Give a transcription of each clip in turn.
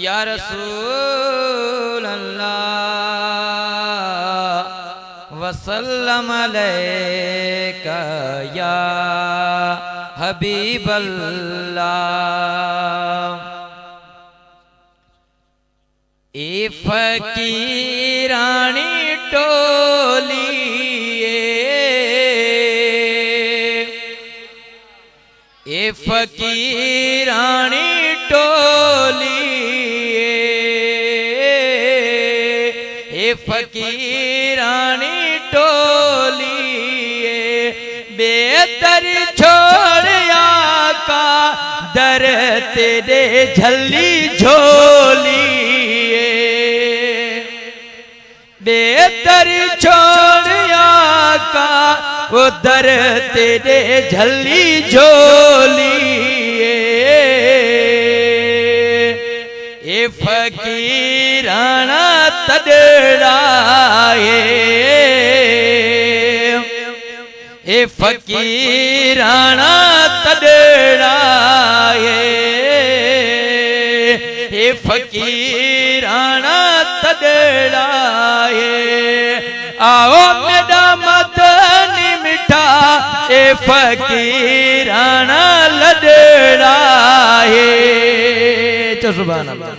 या रसूल अल्लाह वसल्लम अलैका या हबीब अल्लाह। ए फकीरानी टोली ए फकीरानी टोली ए फकीरानी टोली बेहतर छोड़ आका दर तेरे झल्ली झोली बेहतर छोड़ आका उधर तेरे झल्ली झोली ए फकीराना तड़ाए ए फकीराना तड़ाए ए फकीराना तड़ाए। आओ मेरा मदनी मिठा ए फकीराना लड़ाए। सुभान अल्लाह।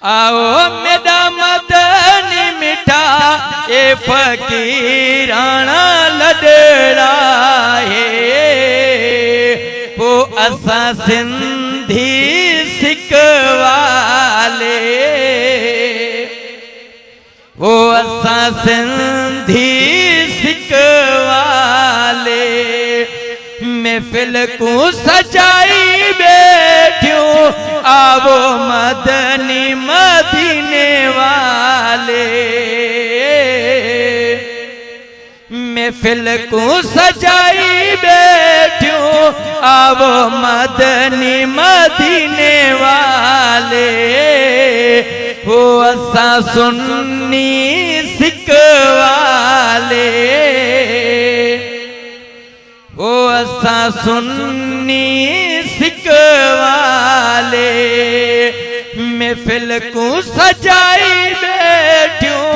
आओ मेरा मदनी मिठा ए फकीराना लड़ाए। वो असा सिंधी सिख वाले वो असा सिंधी सिख वाले महफिल को सजाई बैठ्यूं आवो मदनी मदीने वाले महफिल को सजाई बैठ्यूं आवो मदनी मदीने वाले। वो असा सुन्नी सिख वाले वो असा सुन्नी सिख वाले महफिल को सजाई बैठ्यूं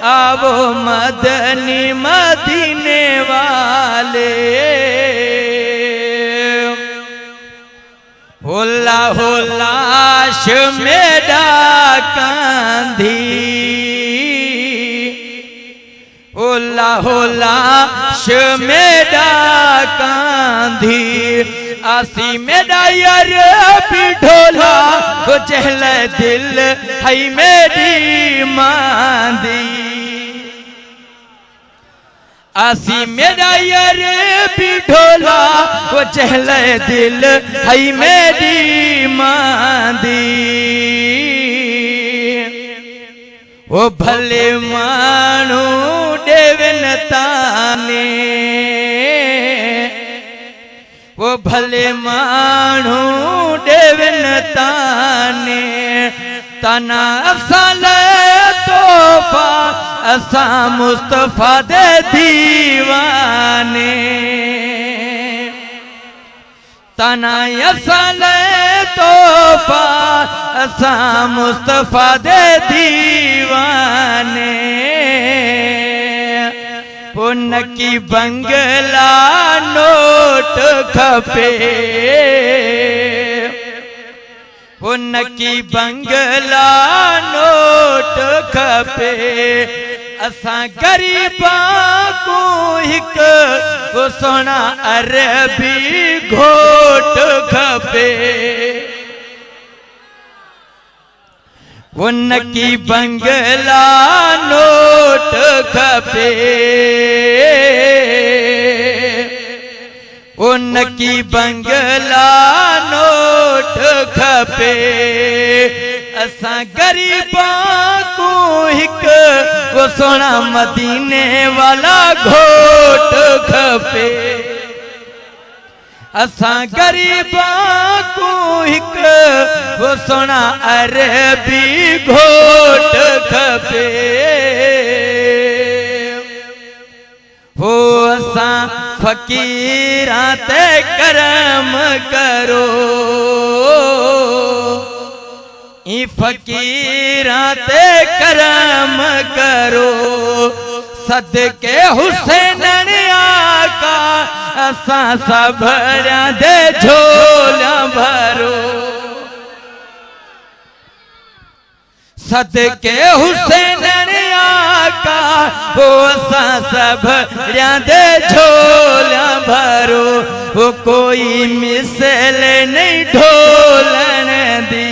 आवो मदनी मदीने वाले। होला होला मेरा कांधी होला होला मेरा कांधी आसी मेरा यार पिढोला को चहल दिल है मेरी मांदी आसी मेरा यार पिढोला को चहल दिल है मेरी मांदी। वो भले मानू देवन ताने वो भले मानू देवन ताने तना असल तोहफा असा मुस्तफा दे दीवाने तना असल तोहफा असा मुस्तफा दे दीवाने। उनकी बंगला नोट खपे उनकी बंगला नोट खपे असा गरीबा को हिक वो सोना अरबी घोट खपे उनकी बंगला नोट खपे उनकी बंगला नोट खपे असा गरीबा को हिक वो सोना मदीने वाला घोट खपे असा गरीबा को हिक वो सोना अरबी घोट खपे। हो असा फकीरा ते करम करो, ई फकीरा ते करम करो, सदके हुसैन आका असा सबरा दे झोला भरो, सदके हुसैन आका वो असा सबरा दे झोला भरो, वो कोई मिसल नहीं ढोलन दी,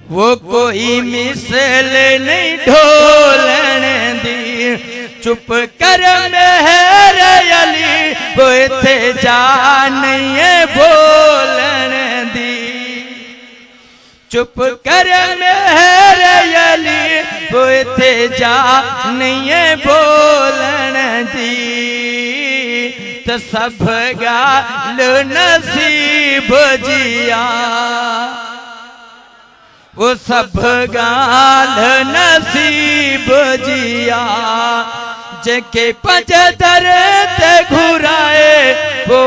वो कोई मिसल नहीं ढोलन दी, चुप कर मेहर अली वो थे जा नहीं बोलन दी, चुप कर मेहर अली वो थे जा नहीं बोलन दी, तो सब गाल नसीब जिया, वो सब गाल नसीब जिया, जेके पजदर ते घुराए वो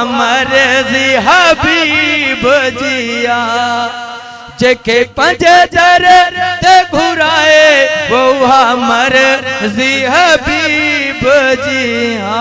मर्जी हबीब जिया, जेके पजदर ते घुराए वो मर्जी हबीब जिया।